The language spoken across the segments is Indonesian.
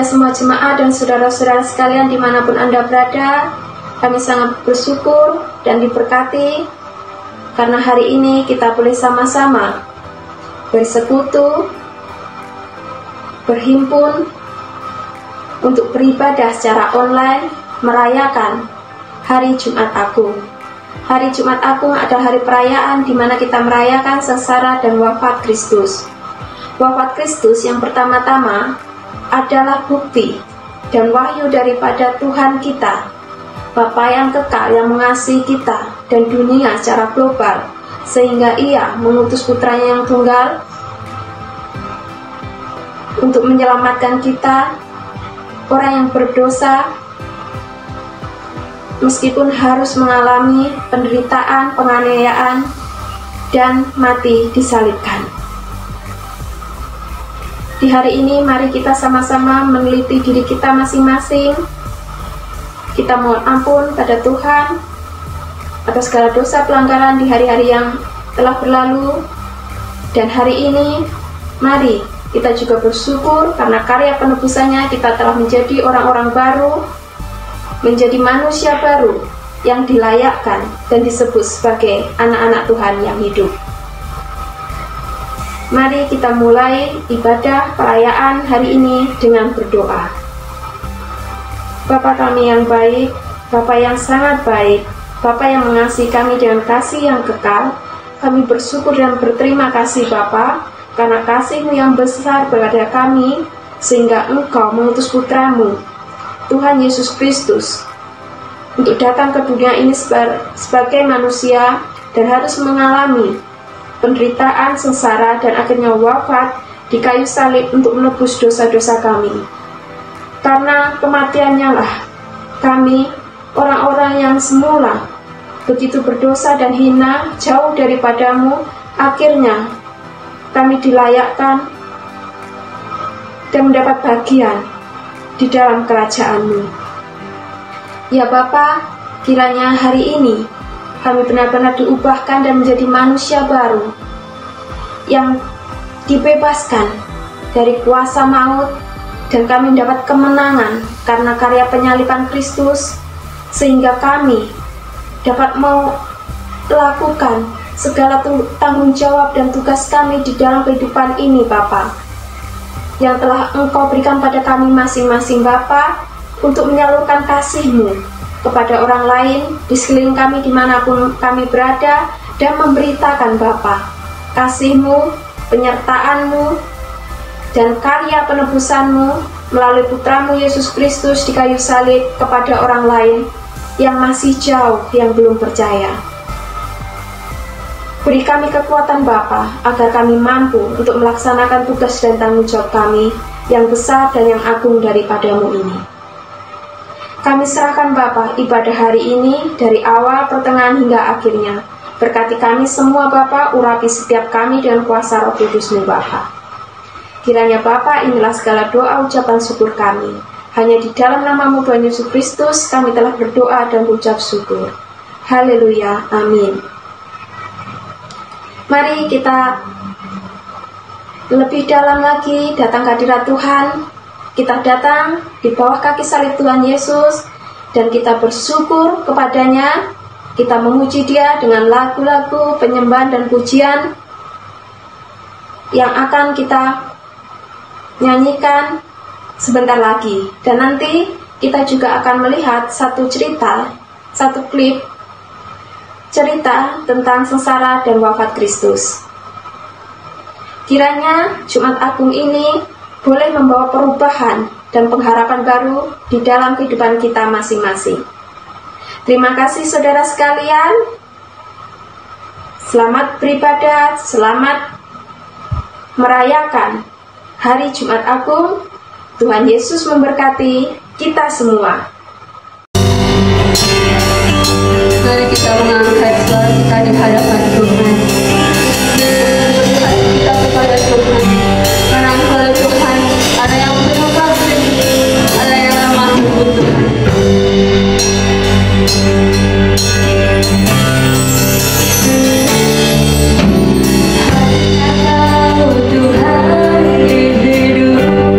semua jemaat dan saudara-saudara sekalian dimanapun Anda berada, kami sangat bersyukur dan diberkati karena hari ini kita boleh sama-sama bersekutu, berhimpun untuk beribadah secara online merayakan Hari Jumat Agung. Hari Jumat Agung adalah hari perayaan di mana kita merayakan sengsara dan wafat Kristus. Wafat Kristus yang pertama-tama adalah bukti dan wahyu daripada Tuhan kita, Bapa yang kekal yang mengasihi kita dan dunia secara global, sehingga Ia mengutus putranya yang tunggal untuk menyelamatkan kita, orang yang berdosa, meskipun harus mengalami penderitaan, penganiayaan, dan mati disalibkan. Di hari ini mari kita sama-sama meneliti diri kita masing-masing. Kita mohon ampun pada Tuhan atas segala dosa pelanggaran di hari-hari yang telah berlalu. Dan hari ini mari kita juga bersyukur karena karya penebusannya kita telah menjadi orang-orang baru, menjadi manusia baru yang dilayakkan dan disebut sebagai anak-anak Tuhan yang hidup. Mari kita mulai ibadah perayaan hari ini dengan berdoa. Bapa kami yang baik, Bapa yang sangat baik, Bapa yang mengasihi kami dengan kasih yang kekal, kami bersyukur dan berterima kasih Bapa, karena kasih-Mu yang besar kepada kami, sehingga Engkau mengutus putra-Mu, Tuhan Yesus Kristus, untuk datang ke dunia ini sebagai manusia dan harus mengalami penderitaan, sengsara, dan akhirnya wafat di kayu salib untuk menebus dosa-dosa kami. Karena kematiannya lah kami, orang-orang yang semula begitu berdosa dan hina, jauh daripadamu, akhirnya kami dilayakkan dan mendapat bagian di dalam kerajaan-Mu. Ya Bapa, kiranya hari ini kami benar-benar diubahkan dan menjadi manusia baru yang dibebaskan dari kuasa maut, dan kami mendapat kemenangan karena karya penyaliban Kristus, sehingga kami dapat melakukan segala tanggung jawab dan tugas kami di dalam kehidupan ini Bapa, yang telah Engkau berikan pada kami masing-masing Bapa, untuk menyalurkan kasih-Mu kepada orang lain di sekeliling kami dimanapun kami berada, dan memberitakan Bapa kasih-Mu, penyertaan-Mu, dan karya penebusan-Mu melalui putra-Mu Yesus Kristus di kayu salib kepada orang lain yang masih jauh, yang belum percaya. Beri kami kekuatan Bapa, agar kami mampu untuk melaksanakan tugas dan tanggung jawab kami yang besar dan yang agung daripada-Mu ini. Kami serahkan Bapa ibadah hari ini dari awal, pertengahan hingga akhirnya. Berkati kami semua Bapa, urapi setiap kami dengan kuasa Roh Kudus-Mu Bapa. Kiranya Bapa, inilah segala doa ucapan syukur kami. Hanya di dalam nama-Mu Tuhan Yesus Kristus kami telah berdoa dan ucap syukur. Haleluya, amin. Mari kita lebih dalam lagi datang ke hadirat Tuhan. Kita datang di bawah kaki salib Tuhan Yesus dan kita bersyukur kepadanya. Kita memuji Dia dengan lagu-lagu penyembahan dan pujian yang akan kita nyanyikan sebentar lagi. Dan nanti kita juga akan melihat satu klip cerita tentang sengsara dan wafat Kristus. Kiranya Jumat Agung ini boleh membawa perubahan dan pengharapan baru di dalam kehidupan kita masing-masing. Terima kasih saudara sekalian. Selamat beribadah, selamat merayakan Hari Jumat Agung. Tuhan Yesus memberkati kita semua. Mari kita mengangkat suara kita di hadapan Tuhan. Kita kepada Tuhan. Karena kepada Tuhan ada yang penuh kasih, ada yang ramah lembut Tuhan. Hanya Kau Tuhan di hidupku.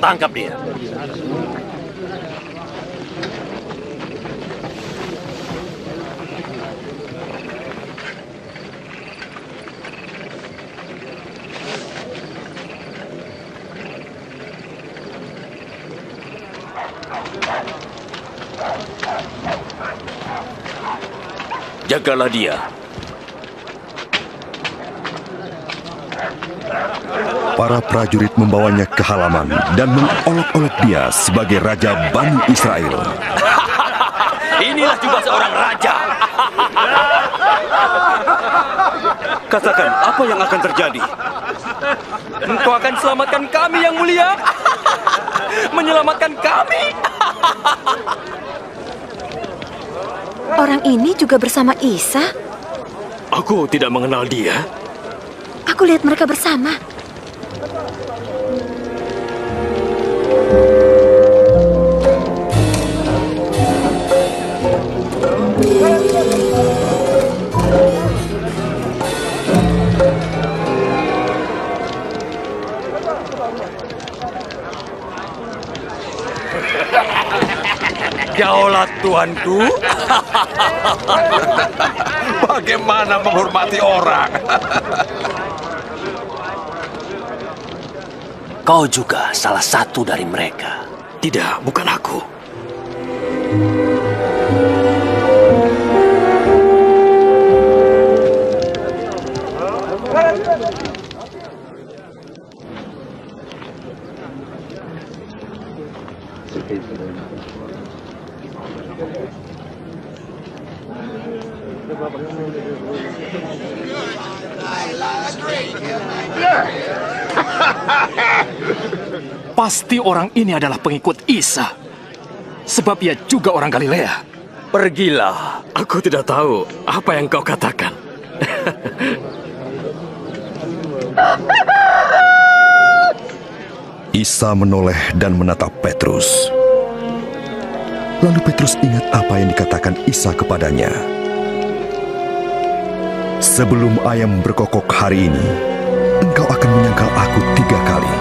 tangkap dia. Jagalah dia. Para prajurit membawanya ke halaman dan mengolok-olok dia sebagai Raja Bani Israel. Inilah juga seorang raja. Katakan, apa yang akan terjadi? Engkau akan selamatkan kami, Yang Mulia. Menyelamatkan kami. Orang ini juga bersama Isa? Aku tidak mengenal dia. Aku lihat mereka bersama. Daulat tuanku. Bagaimana menghormati orang? Kau juga salah satu dari mereka. Tidak, bukan aku. Pasti orang ini adalah pengikut Isa. Sebab ia juga orang Galilea. Pergilah. Aku tidak tahu apa yang kau katakan. Isa menoleh dan menatap Petrus. Lalu Petrus ingat apa yang dikatakan Isa kepadanya. Sebelum ayam berkokok hari ini, engkau akan menyangkal aku 3 kali.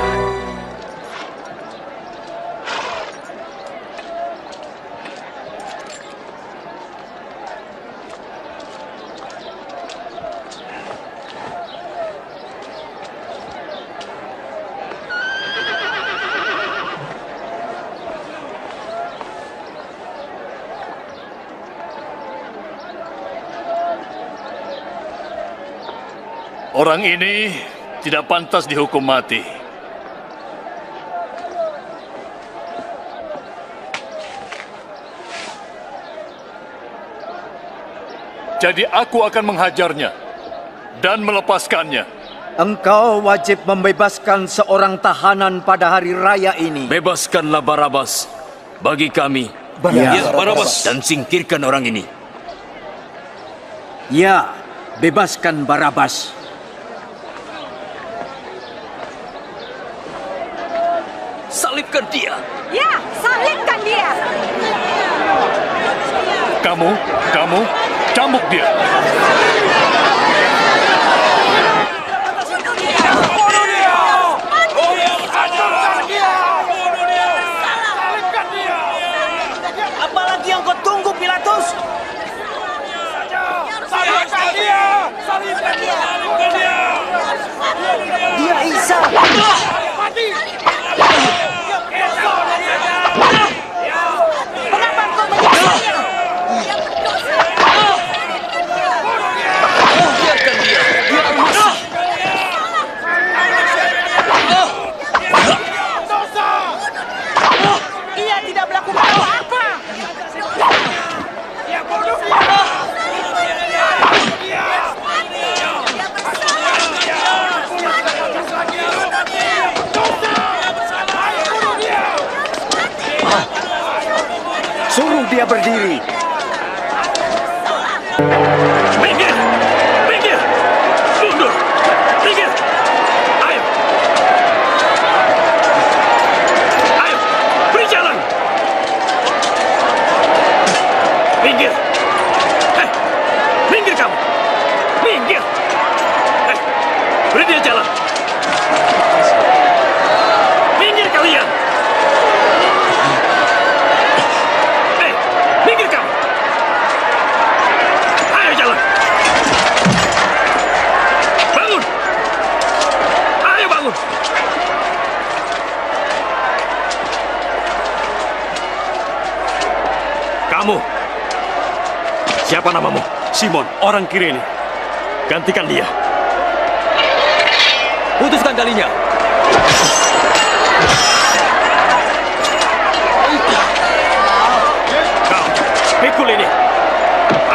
Orang ini tidak pantas dihukum mati. Jadi aku akan menghajarnya dan melepaskannya. Engkau wajib membebaskan seorang tahanan pada hari raya ini. Bebaskanlah Barabas bagi kami. Ya, Barabas. Dan singkirkan orang ini. Ya, bebaskan Barabas. Salibkan dia. Ya, salibkan dia. Kamu, cambuk dia. Apalagi yang kau tunggu, Pilatus? Salibkan dia! Salibkan dia! Salibkan dia! Dia Isa. Mati! Mengapa kau menyiksanya? Biarkan dia. Dia masih. Ia tidak melakukan apa-apa. Ya bunuh dia! Suruh dia berdiri. Minggir! Minggir! Mundur! Minggir! Ayo! Ayo! Beri jalan! Minggir! Hei! Minggir kamu! Minggir! Hei! Beri dia jalan! Minggir kalian! Siapa namamu? Simon, orang Kirene. Gantikan dia. Putuskan talinya. Kau, pikul ini.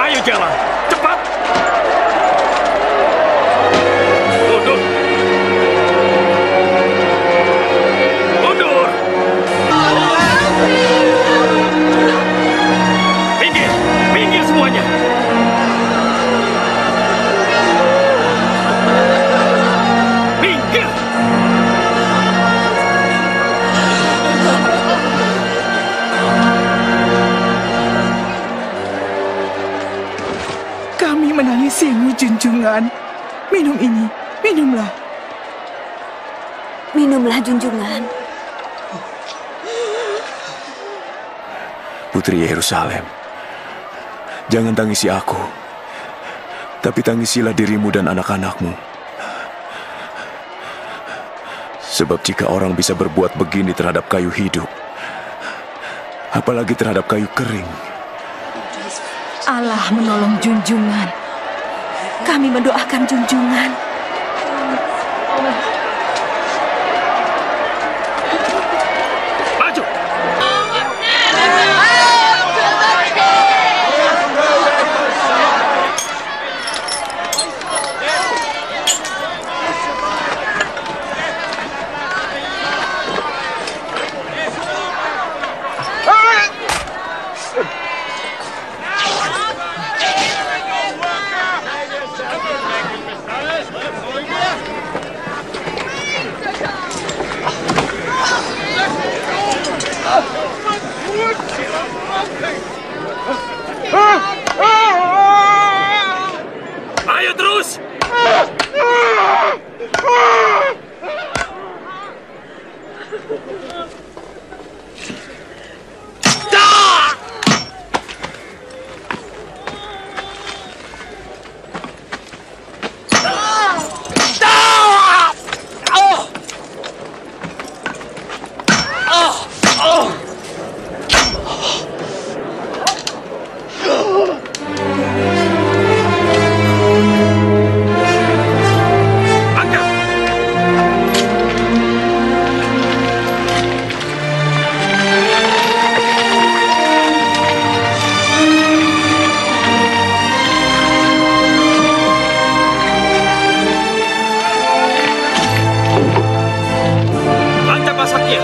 Ayo jalan, cepat. Mundur. Mundur. Pinggir, pinggir semuanya. Pinggir. Kami menangisimu, junjungan. Minum ini, minumlah. Minumlah, junjungan. Putri Yerusalem, jangan tangisi aku, tapi tangisilah dirimu dan anak-anakmu. Sebab jika orang bisa berbuat begini terhadap kayu hidup, apalagi terhadap kayu kering. Allah menolong junjungan. Kami mendoakan junjungan. Maju. Ayo terus. Tancap masaknya.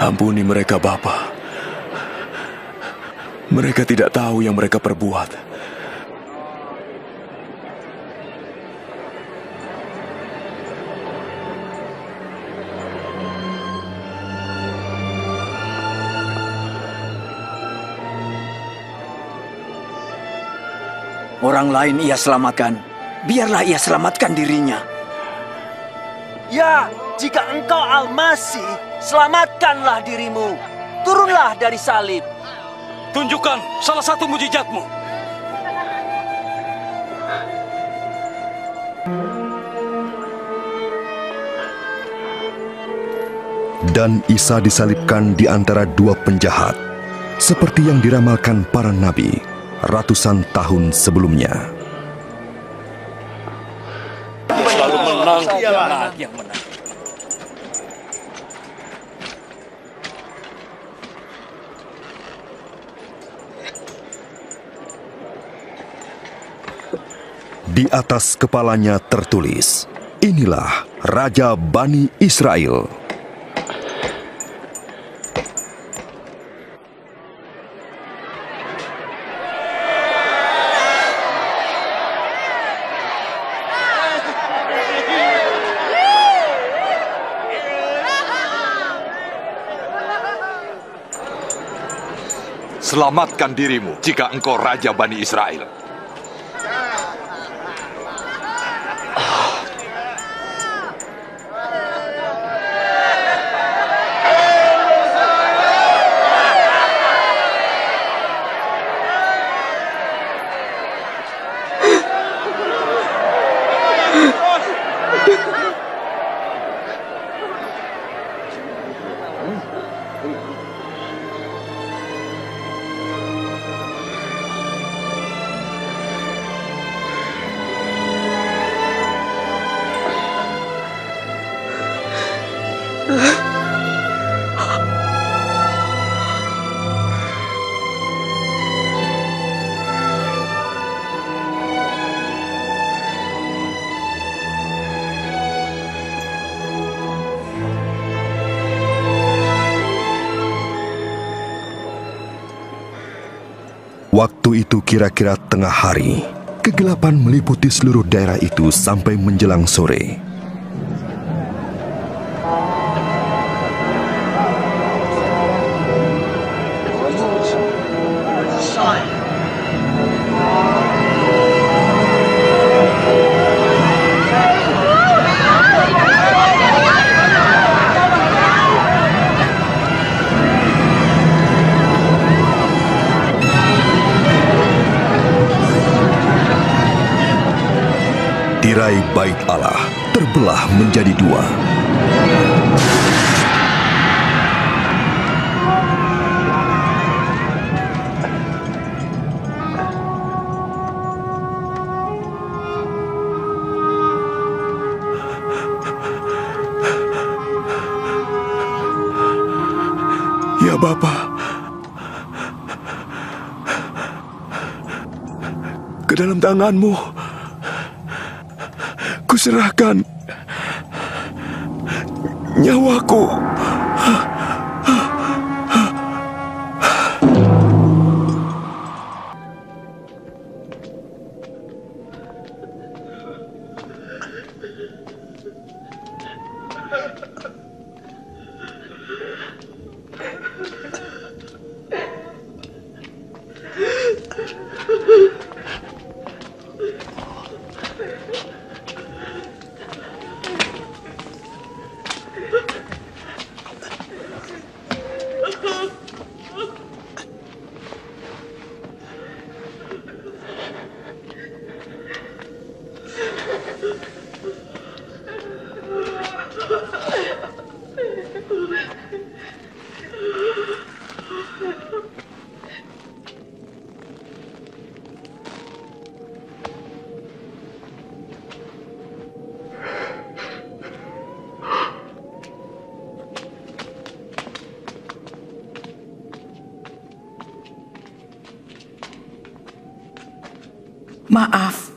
Ampuni mereka, Bapa. Mereka tidak tahu yang mereka perbuat. Orang lain ia selamatkan, biarlah ia selamatkan dirinya. Ya, jika engkau Al-Masih, selamatkanlah dirimu. Turunlah dari salib. Tunjukkan salah satu mujizatmu. Dan Isa disalibkan di antara dua penjahat, seperti yang diramalkan para nabi ratusan tahun sebelumnya. Selalu menang, yang menang. Di atas kepalanya tertulis, "Inilah Raja Bani Israel." Selamatkan dirimu jika engkau Raja Bani Israel. Waktu itu kira-kira tengah hari. Kegelapan meliputi seluruh daerah itu sampai menjelang sore. Tirai Bait Allah terbelah menjadi dua. Ya Bapa, ke dalam tangan-Mu kuserahkan nyawaku. Maaf,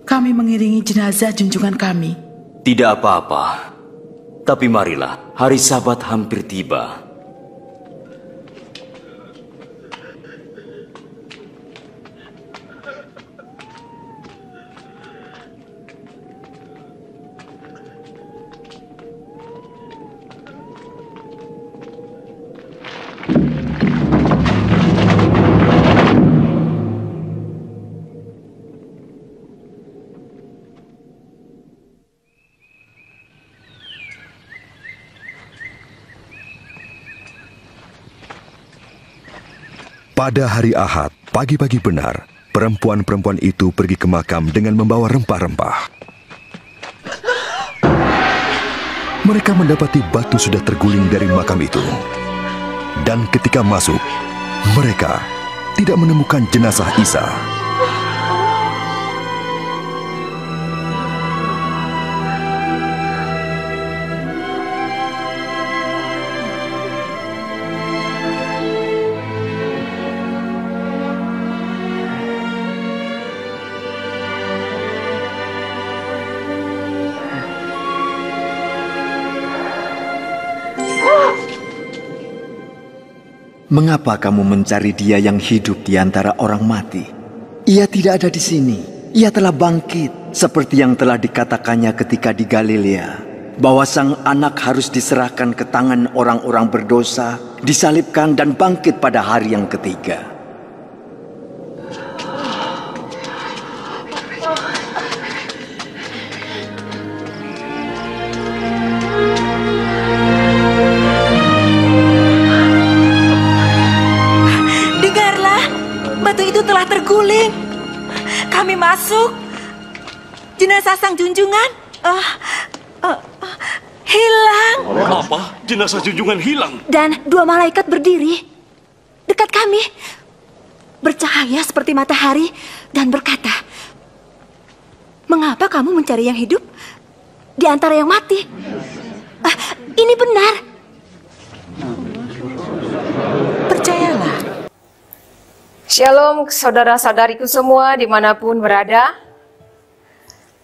kami mengiringi jenazah junjungan kami. Tidak apa-apa. Tapi marilah, hari Sabat hampir tiba. Pada hari Ahad, pagi-pagi benar, perempuan-perempuan itu pergi ke makam dengan membawa rempah-rempah. Mereka mendapati batu sudah terguling dari makam itu. Dan ketika masuk, mereka tidak menemukan jenazah Isa. Mengapa kamu mencari Dia yang hidup di antara orang mati? Ia tidak ada di sini. Ia telah bangkit, seperti yang telah dikatakannya ketika di Galilea, bahwa Sang Anak harus diserahkan ke tangan orang-orang berdosa, disalibkan dan bangkit pada hari yang ketiga. Batu itu telah terguling. Kami masuk. Jenazah sang junjungan hilang. Apa? Jenazah junjungan hilang? Dan dua malaikat berdiri dekat kami, bercahaya seperti matahari dan berkata, "Mengapa kamu mencari yang hidup di antara yang mati?" Ini benar. Percayalah. Shalom saudara-saudariku semua dimanapun berada.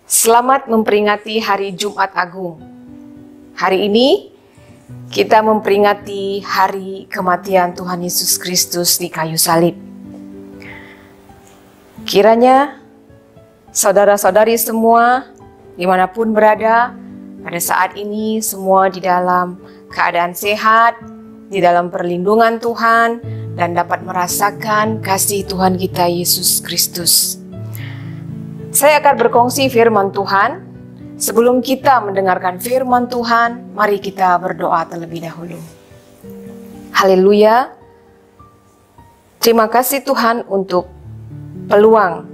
Selamat memperingati hari Jumat Agung. Hari ini kita memperingati hari kematian Tuhan Yesus Kristus di kayu salib. Kiranya saudara-saudari semua dimanapun berada, pada saat ini semua di dalam keadaan sehat, di dalam perlindungan Tuhan, dan dapat merasakan kasih Tuhan kita Yesus Kristus. Saya akan berkongsi firman Tuhan. Sebelum kita mendengarkan firman Tuhan, mari kita berdoa terlebih dahulu. Haleluya. Terima kasih Tuhan untuk peluang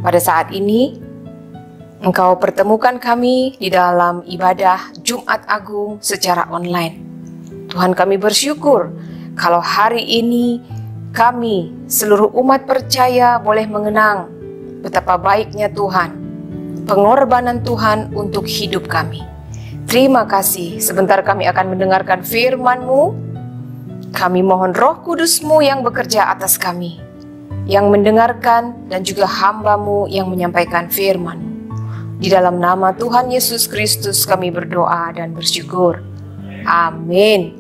pada saat ini. Engkau pertemukan kami di dalam ibadah Jumat Agung secara online. Tuhan, kami bersyukur kalau hari ini kami seluruh umat percaya boleh mengenang betapa baiknya Tuhan, pengorbanan Tuhan untuk hidup kami. Terima kasih. Sebentar kami akan mendengarkan firman-Mu. Kami mohon Roh Kudus-Mu yang bekerja atas kami, yang mendengarkan, dan juga hamba-Mu yang menyampaikan firman-Mu. Di dalam nama Tuhan Yesus Kristus kami berdoa dan bersyukur. Amin.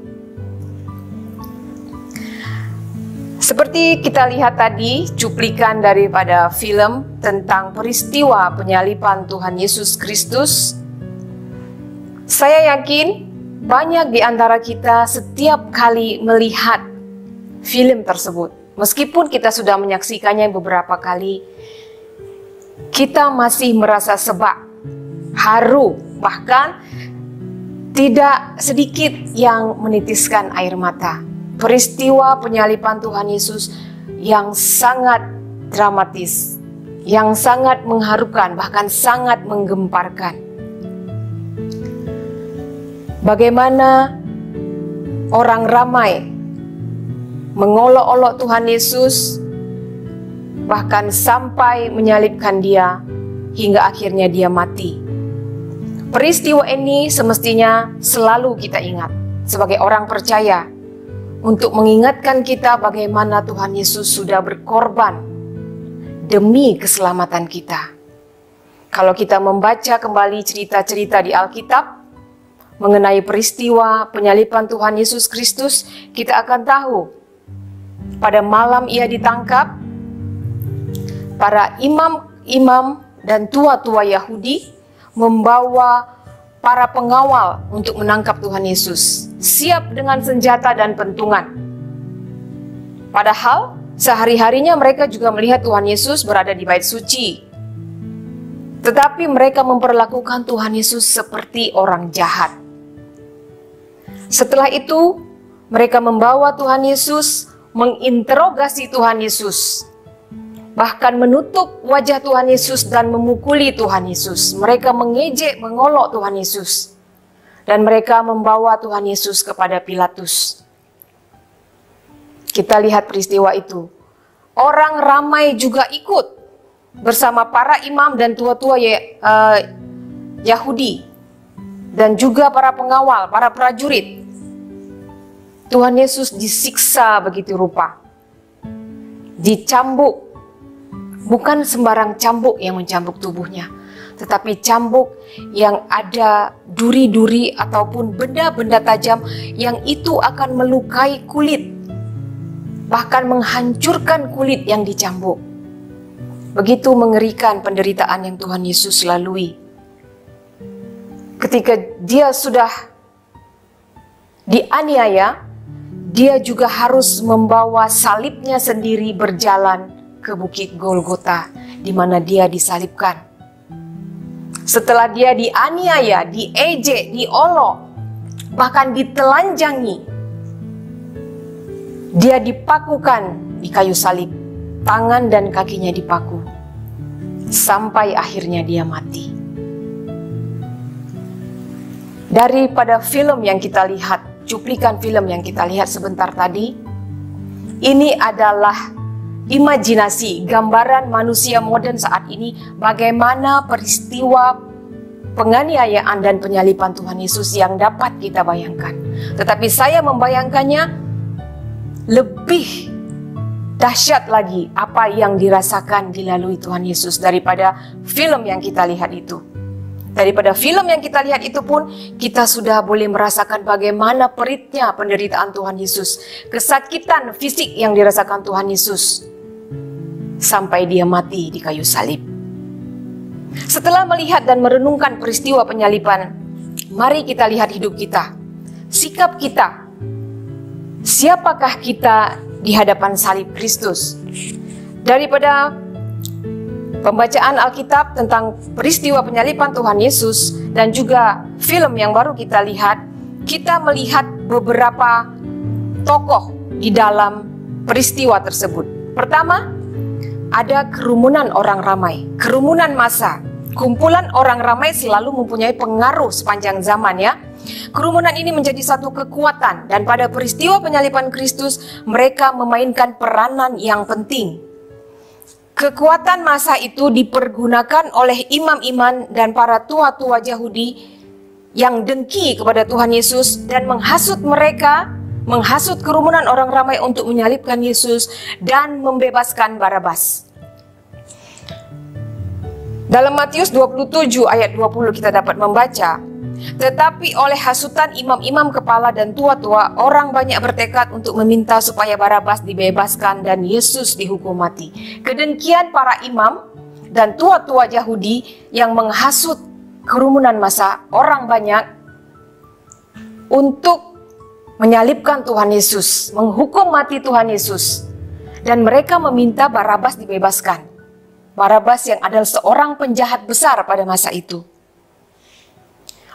Seperti kita lihat tadi, cuplikan daripada film tentang peristiwa penyaliban Tuhan Yesus Kristus. Saya yakin banyak di antara kita setiap kali melihat film tersebut, meskipun kita sudah menyaksikannya beberapa kali, kita masih merasa sebak, haru, bahkan tidak sedikit yang menitiskan air mata. Peristiwa penyaliban Tuhan Yesus yang sangat dramatis, yang sangat mengharukan, bahkan sangat menggemparkan. Bagaimana orang ramai mengolok-olok Tuhan Yesus, bahkan sampai menyalibkan Dia hingga akhirnya Dia mati. Peristiwa ini semestinya selalu kita ingat sebagai orang percaya, untuk mengingatkan kita bagaimana Tuhan Yesus sudah berkorban demi keselamatan kita. Kalau kita membaca kembali cerita-cerita di Alkitab mengenai peristiwa penyaliban Tuhan Yesus Kristus, kita akan tahu pada malam Ia ditangkap, para imam-imam dan tua-tua Yahudi membawa para pengawal untuk menangkap Tuhan Yesus, siap dengan senjata dan pentungan. Padahal sehari-harinya mereka juga melihat Tuhan Yesus berada di bait suci. Tetapi mereka memperlakukan Tuhan Yesus seperti orang jahat. Setelah itu, mereka membawa Tuhan Yesus, menginterogasi Tuhan Yesus, bahkan menutup wajah Tuhan Yesus dan memukuli Tuhan Yesus. Mereka mengejek, mengolok Tuhan Yesus. Dan mereka membawa Tuhan Yesus kepada Pilatus. Kita lihat peristiwa itu. Orang ramai juga ikut bersama para imam dan tua-tua Yahudi. Dan juga para pengawal, para prajurit. Tuhan Yesus disiksa begitu rupa. Dicambuk. Bukan sembarang cambuk yang mencambuk tubuhnya, tetapi cambuk yang ada duri-duri ataupun benda-benda tajam yang itu akan melukai kulit, bahkan menghancurkan kulit yang dicambuk. Begitu mengerikan penderitaan yang Tuhan Yesus lalui. Ketika Dia sudah dianiaya, Dia juga harus membawa salibnya sendiri berjalan ke bukit Golgota, di mana Dia disalibkan. Setelah Dia dianiaya, diejek, diolok, bahkan ditelanjangi, Dia dipakukan di kayu salib, tangan dan kakinya dipaku, sampai akhirnya Dia mati. Daripada film yang kita lihat, cuplikan film yang kita lihat sebentar tadi, ini adalah imajinasi, gambaran manusia modern saat ini, bagaimana peristiwa penganiayaan dan penyaliban Tuhan Yesus yang dapat kita bayangkan. Tetapi saya membayangkannya lebih dahsyat lagi apa yang dirasakan dilalui Tuhan Yesus daripada film yang kita lihat itu. Daripada film yang kita lihat itu pun, kita sudah boleh merasakan bagaimana peritnya penderitaan Tuhan Yesus, kesakitan fisik yang dirasakan Tuhan Yesus. sampai dia mati di kayu salib. Setelah melihat dan merenungkan peristiwa penyaliban, mari kita lihat hidup kita, sikap kita. Siapakah kita di hadapan salib Kristus? Daripada pembacaan Alkitab tentang peristiwa penyaliban Tuhan Yesus dan juga film yang baru kita lihat, kita melihat beberapa tokoh di dalam peristiwa tersebut. Pertama, ada kerumunan orang ramai, kerumunan massa. Kumpulan orang ramai selalu mempunyai pengaruh sepanjang zaman ya. Kerumunan ini menjadi satu kekuatan dan pada peristiwa penyaliban Kristus mereka memainkan peranan yang penting. Kekuatan massa itu dipergunakan oleh imam-imam dan para tua-tua Yahudi yang dengki kepada Tuhan Yesus dan menghasut mereka, menghasut kerumunan orang ramai untuk menyalibkan Yesus dan membebaskan Barabas. Dalam Matius 27 ayat 20 kita dapat membaca, tetapi oleh hasutan imam-imam kepala dan tua-tua, orang banyak bertekad untuk meminta supaya Barabas dibebaskan dan Yesus dihukum mati. Kedengkian para imam dan tua-tua Yahudi yang menghasut kerumunan massa orang banyak untuk menyalibkan Tuhan Yesus, menghukum mati Tuhan Yesus. Dan mereka meminta Barabas dibebaskan. Barabas yang adalah seorang penjahat besar pada masa itu.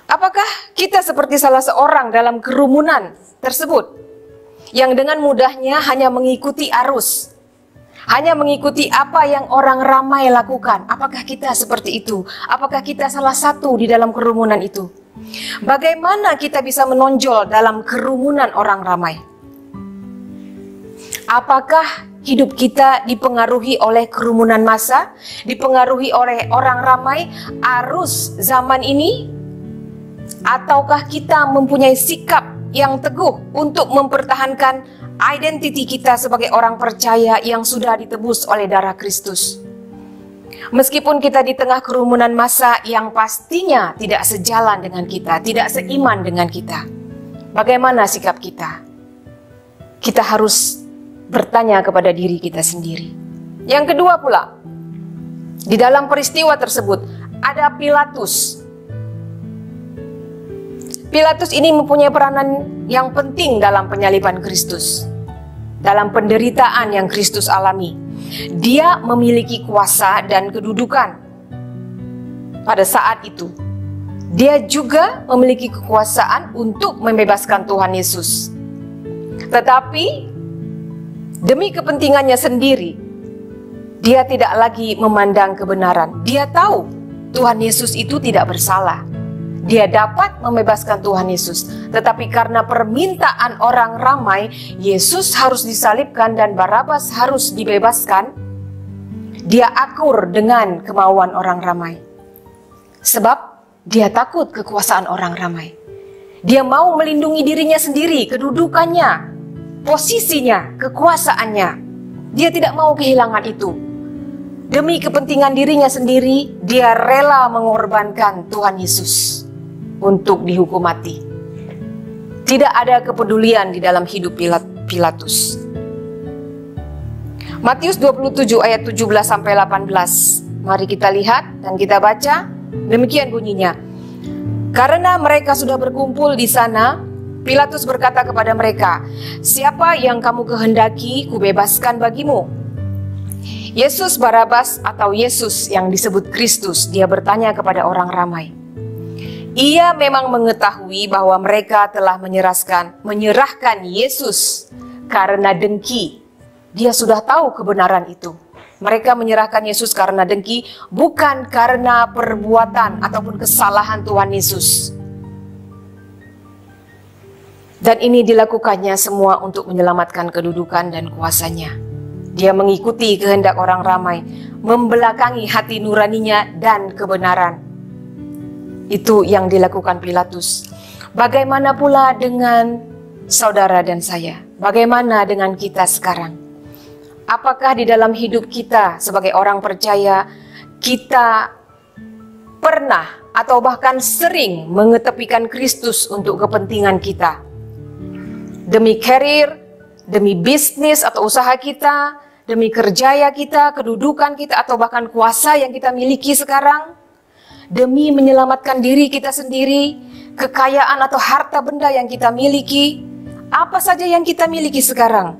Apakah kita seperti salah seorang dalam kerumunan tersebut yang dengan mudahnya hanya mengikuti arus, hanya mengikuti apa yang orang ramai lakukan? Apakah kita seperti itu? Apakah kita salah satu di dalam kerumunan itu? Bagaimana kita bisa menonjol dalam kerumunan orang ramai? Apakah hidup kita dipengaruhi oleh kerumunan massa, dipengaruhi oleh orang ramai, arus zaman ini? Ataukah kita mempunyai sikap yang teguh untuk mempertahankan identiti kita sebagai orang percaya yang sudah ditebus oleh darah Kristus? Meskipun kita di tengah kerumunan massa yang pastinya tidak sejalan dengan kita, tidak seiman dengan kita, bagaimana sikap kita? Kita harus bertanya kepada diri kita sendiri. Yang kedua pula, di dalam peristiwa tersebut ada Pilatus. Pilatus ini mempunyai peranan yang penting dalam penyaliban Kristus, dalam penderitaan yang Kristus alami. Dia memiliki kuasa dan kedudukan pada saat itu. Dia juga memiliki kekuasaan untuk membebaskan Tuhan Yesus. Tetapi demi kepentingannya sendiri, dia tidak lagi memandang kebenaran. Dia tahu Tuhan Yesus itu tidak bersalah. Dia dapat membebaskan Tuhan Yesus. Tetapi karena permintaan orang ramai, Yesus harus disalibkan dan Barabas harus dibebaskan. Dia akur dengan kemauan orang ramai. Sebab dia takut kekuasaan orang ramai. Dia mau melindungi dirinya sendiri, kedudukannya, posisinya, kekuasaannya. Dia tidak mau kehilangan itu. Demi kepentingan dirinya sendiri, dia rela mengorbankan Tuhan Yesus untuk dihukum mati. Tidak ada kepedulian di dalam hidup Pilatus. Matius 27 ayat 17 sampai 18. Mari kita lihat dan kita baca. Demikian bunyinya. Karena mereka sudah berkumpul di sana, Pilatus berkata kepada mereka, "Siapa yang kamu kehendaki kubebaskan bagimu? Yesus Barabas atau Yesus yang disebut Kristus?" Dia bertanya kepada orang ramai. Ia memang mengetahui bahwa mereka telah menyerahkan Yesus karena dengki. Dia sudah tahu kebenaran itu. Mereka menyerahkan Yesus karena dengki, bukan karena perbuatan ataupun kesalahan Tuhan Yesus. Dan ini dilakukannya semua untuk menyelamatkan kedudukan dan kuasanya. Dia mengikuti kehendak orang ramai, membelakangi hati nuraninya dan kebenaran. Itu yang dilakukan Pilatus. Bagaimana pula dengan saudara dan saya? Bagaimana dengan kita sekarang? Apakah di dalam hidup kita sebagai orang percaya, kita pernah atau bahkan sering mengetepikan Kristus untuk kepentingan kita? Demi karir, demi bisnis atau usaha kita, demi kerjaya kita, kedudukan kita, atau bahkan kuasa yang kita miliki sekarang, demi menyelamatkan diri kita sendiri, kekayaan atau harta benda yang kita miliki, apa saja yang kita miliki sekarang,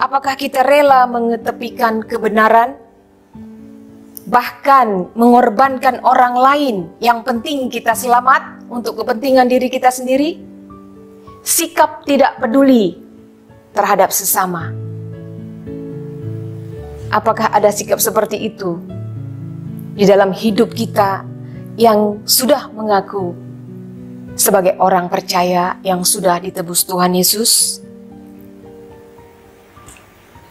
apakah kita rela mengetepikan kebenaran, bahkan mengorbankan orang lain yang penting kita selamat untuk kepentingan diri kita sendiri? Sikap tidak peduli terhadap sesama. Apakah ada sikap seperti itu di dalam hidup kita yang sudah mengaku sebagai orang percaya yang sudah ditebus Tuhan Yesus?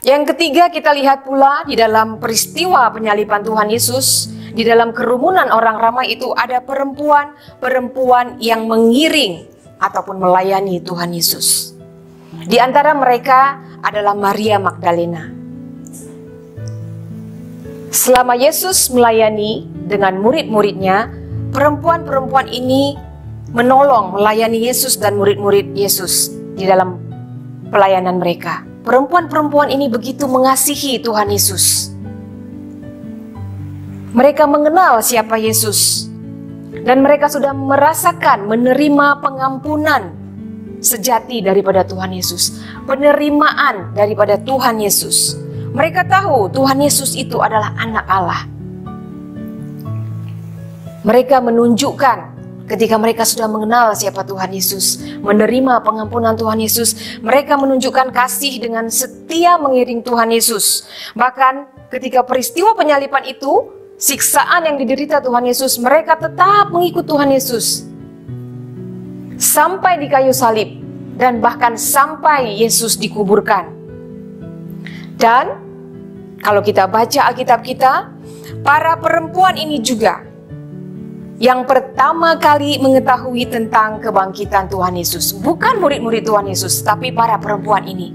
Yang ketiga, kita lihat pula di dalam peristiwa penyaliban Tuhan Yesus, di dalam kerumunan orang ramai itu ada perempuan yang mengiring ataupun melayani Tuhan Yesus. Di antara mereka adalah Maria Magdalena. Selama Yesus melayani dengan murid-muridnya, perempuan-perempuan ini menolong, melayani Yesus dan murid-murid Yesus di dalam pelayanan mereka. Perempuan-perempuan ini begitu mengasihi Tuhan Yesus. Mereka mengenal siapa Yesus, dan mereka sudah merasakan menerima pengampunan sejati daripada Tuhan Yesus, penerimaan daripada Tuhan Yesus. Mereka tahu Tuhan Yesus itu adalah anak Allah. Mereka menunjukkan ketika mereka sudah mengenal siapa Tuhan Yesus, menerima pengampunan Tuhan Yesus, mereka menunjukkan kasih dengan setia mengiring Tuhan Yesus. Bahkan ketika peristiwa penyaliban itu, siksaan yang diderita Tuhan Yesus, mereka tetap mengikut Tuhan Yesus. Sampai di kayu salib, dan bahkan sampai Yesus dikuburkan. Dan kalau kita baca Alkitab kita, para perempuan ini juga yang pertama kali mengetahui tentang kebangkitan Tuhan Yesus. Bukan murid-murid Tuhan Yesus, tapi para perempuan ini.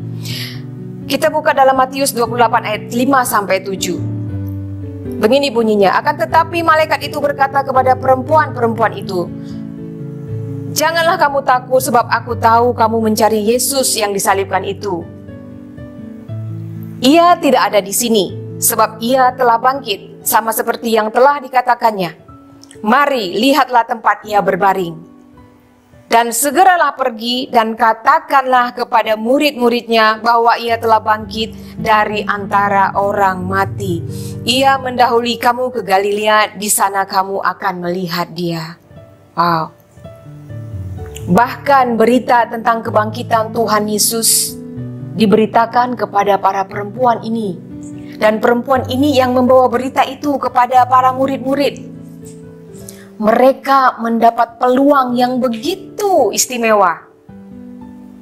Kita buka dalam Matius 28 ayat 5-7. Begini bunyinya, akan tetapi malaikat itu berkata kepada perempuan-perempuan itu, janganlah kamu takut, sebab aku tahu kamu mencari Yesus yang disalibkan itu. Ia tidak ada di sini, sebab ia telah bangkit, sama seperti yang telah dikatakannya. Mari, lihatlah tempat ia berbaring. Dan segeralah pergi dan katakanlah kepada murid-muridnya bahwa ia telah bangkit dari antara orang mati. Ia mendahului kamu ke Galilea, di sana kamu akan melihat dia. Wow. Bahkan berita tentang kebangkitan Tuhan Yesus diberitakan kepada para perempuan ini. Dan perempuan ini yang membawa berita itu kepada para murid-murid. Mereka mendapat peluang yang begitu istimewa.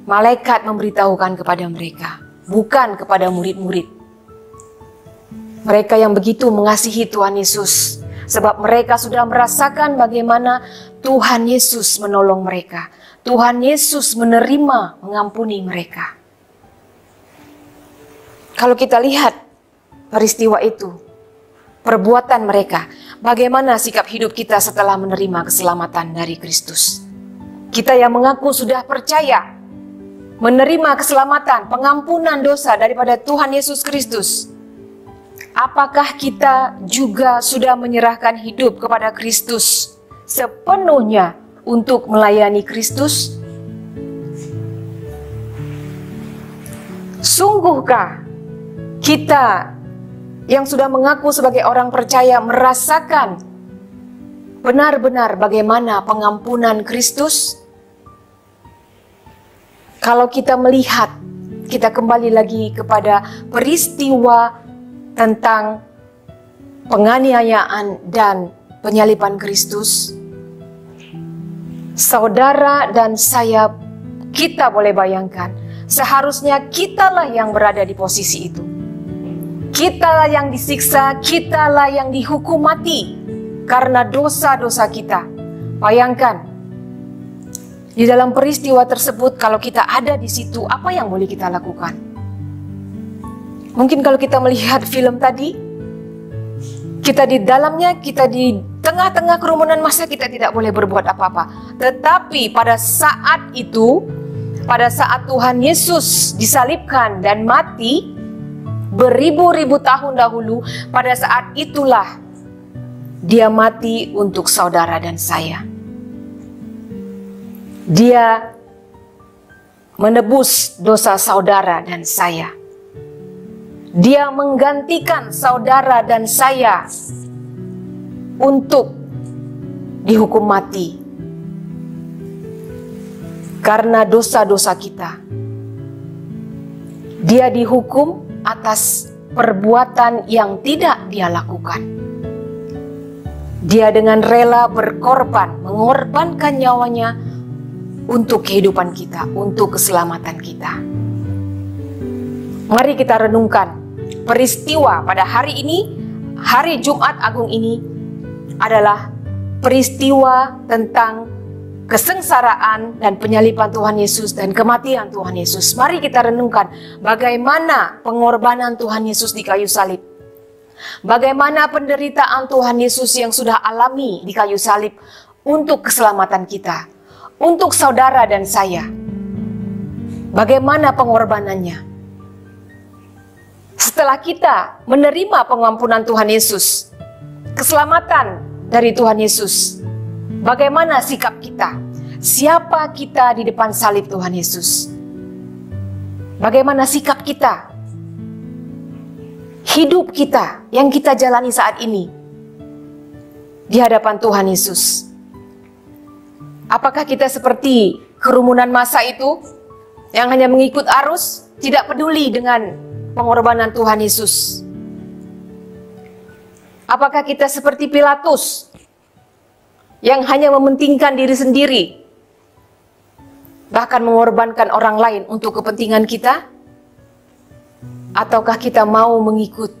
Malaikat memberitahukan kepada mereka, bukan kepada murid-murid. Mereka yang begitu mengasihi Tuhan Yesus, sebab mereka sudah merasakan bagaimana Tuhan Yesus menolong mereka. Tuhan Yesus menerima, mengampuni mereka. Kalau kita lihat peristiwa itu, perbuatan mereka, bagaimana sikap hidup kita setelah menerima keselamatan dari Kristus. Kita yang mengaku sudah percaya, menerima keselamatan, pengampunan dosa daripada Tuhan Yesus Kristus. Apakah kita juga sudah menyerahkan hidup kepada Kristus sepenuhnya untuk melayani Kristus? Sungguhkah kita yang sudah mengaku sebagai orang percaya merasakan benar-benar bagaimana pengampunan Kristus? Kalau kita melihat, kita kembali lagi kepada peristiwa tentang penganiayaan dan penyaliban Kristus. Saudara dan saya, kita boleh bayangkan, seharusnya kitalah yang berada di posisi itu. Kitalah yang disiksa, kitalah yang dihukum mati karena dosa-dosa kita. Bayangkan, di dalam peristiwa tersebut, kalau kita ada di situ, apa yang boleh kita lakukan? Mungkin kalau kita melihat film tadi, kita di dalamnya, kita di tengah-tengah kerumunan massa, kita tidak boleh berbuat apa-apa. Tetapi pada saat itu, pada saat Tuhan Yesus disalibkan dan mati, beribu-ribu tahun dahulu, pada saat itulah dia mati untuk saudara dan saya. Dia menebus dosa saudara dan saya. Dia menggantikan saudara dan saya untuk dihukum mati karena dosa-dosa kita. Dia dihukum atas perbuatan yang tidak dia lakukan. Dia dengan rela berkorban, mengorbankan nyawanya untuk kehidupan kita, untuk keselamatan kita. Mari kita renungkan peristiwa pada hari ini, hari Jumat Agung ini adalah peristiwa tentang kesengsaraan dan penyaliban Tuhan Yesus dan kematian Tuhan Yesus. Mari kita renungkan bagaimana pengorbanan Tuhan Yesus di kayu salib. Bagaimana penderitaan Tuhan Yesus yang sudah alami di kayu salib untuk keselamatan kita, untuk saudara dan saya. Bagaimana pengorbanannya? Setelah kita menerima pengampunan Tuhan Yesus, keselamatan dari Tuhan Yesus, bagaimana sikap kita? Siapa kita di depan salib Tuhan Yesus? Bagaimana sikap kita? Hidup kita yang kita jalani saat ini di hadapan Tuhan Yesus. Apakah kita seperti kerumunan massa itu yang hanya mengikut arus, tidak peduli dengan pengorbanan Tuhan Yesus? Apakah kita seperti Pilatus yang hanya mementingkan diri sendiri, bahkan mengorbankan orang lain untuk kepentingan kita? Ataukah kita mau mengikut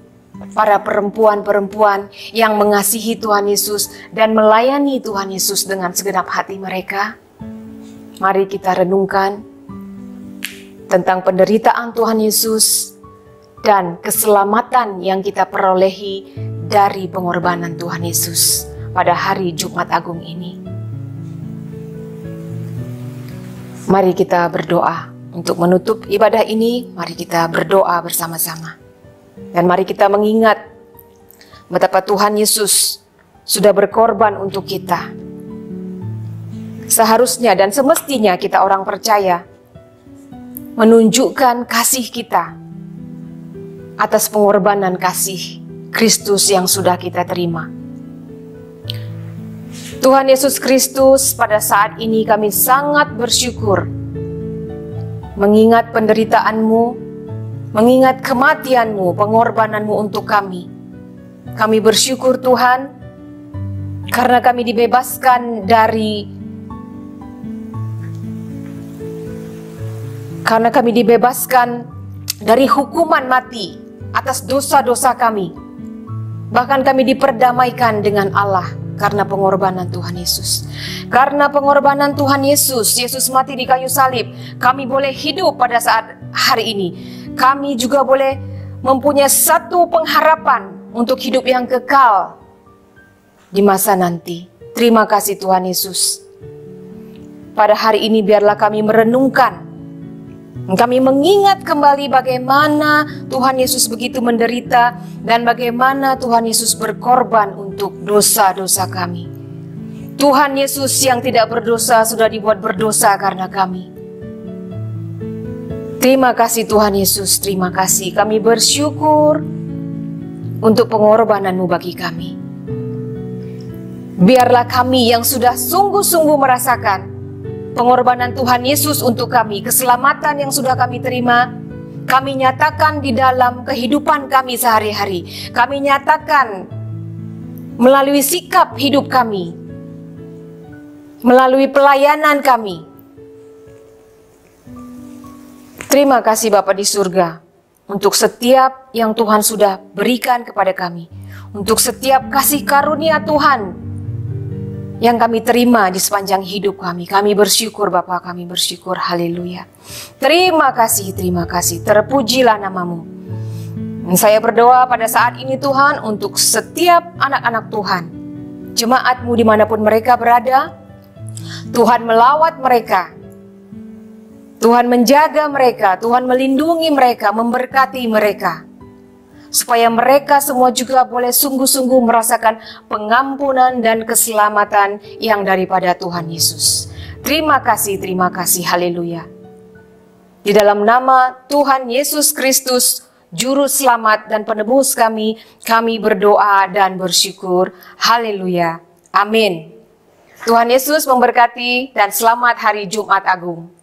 para perempuan-perempuan yang mengasihi Tuhan Yesus dan melayani Tuhan Yesus dengan segenap hati mereka? Mari kita renungkan tentang penderitaan Tuhan Yesus dan keselamatan yang kita perolehi dari pengorbanan Tuhan Yesus pada hari Jumat Agung ini. Mari kita berdoa untuk menutup ibadah ini. Mari kita berdoa bersama-sama. Dan mari kita mengingat betapa Tuhan Yesus sudah berkorban untuk kita. Seharusnya dan semestinya kita orang percaya menunjukkan kasih kita atas pengorbanan kasih Kristus yang sudah kita terima. Tuhan Yesus Kristus, pada saat ini kami sangat bersyukur mengingat penderitaanmu, mengingat kematianmu, pengorbananmu untuk kami. Kami bersyukur Tuhan karena kami dibebaskan dari hukuman mati atas dosa-dosa kami. Bahkan kami diperdamaikan dengan Allah karena pengorbanan Tuhan Yesus. Karena pengorbanan Tuhan Yesus, Yesus mati di kayu salib, kami boleh hidup pada saat hari ini. Kami juga boleh mempunyai satu pengharapan untuk hidup yang kekal di masa nanti. Terima kasih Tuhan Yesus. Pada hari ini biarlah kami merenungkan, kami mengingat kembali bagaimana Tuhan Yesus begitu menderita dan bagaimana Tuhan Yesus berkorban untuk dosa-dosa kami. Tuhan Yesus yang tidak berdosa sudah dibuat berdosa karena kami. Terima kasih Tuhan Yesus, terima kasih. Kami bersyukur untuk pengorbanan-Mu bagi kami. Biarlah kami yang sudah sungguh-sungguh merasakan pengorbanan Tuhan Yesus untuk kami, keselamatan yang sudah kami terima, kami nyatakan di dalam kehidupan kami sehari-hari. Kami nyatakan melalui sikap hidup kami, melalui pelayanan kami. Terima kasih Bapa di surga untuk setiap yang Tuhan sudah berikan kepada kami, untuk setiap kasih karunia Tuhan yang kami terima di sepanjang hidup kami. Kami bersyukur Bapa, kami bersyukur. Haleluya. Terima kasih, terpujilah nama-Mu. Dan saya berdoa pada saat ini Tuhan untuk setiap anak-anak Tuhan, jemaat-Mu dimanapun mereka berada. Tuhan melawat mereka, Tuhan menjaga mereka, Tuhan melindungi mereka, memberkati mereka. supaya mereka semua juga boleh sungguh-sungguh merasakan pengampunan dan keselamatan yang daripada Tuhan Yesus. Terima kasih, haleluya. Di dalam nama Tuhan Yesus Kristus, Juru Selamat dan Penebus kami berdoa dan bersyukur. Haleluya. Amin. Tuhan Yesus memberkati dan selamat hari Jumat Agung.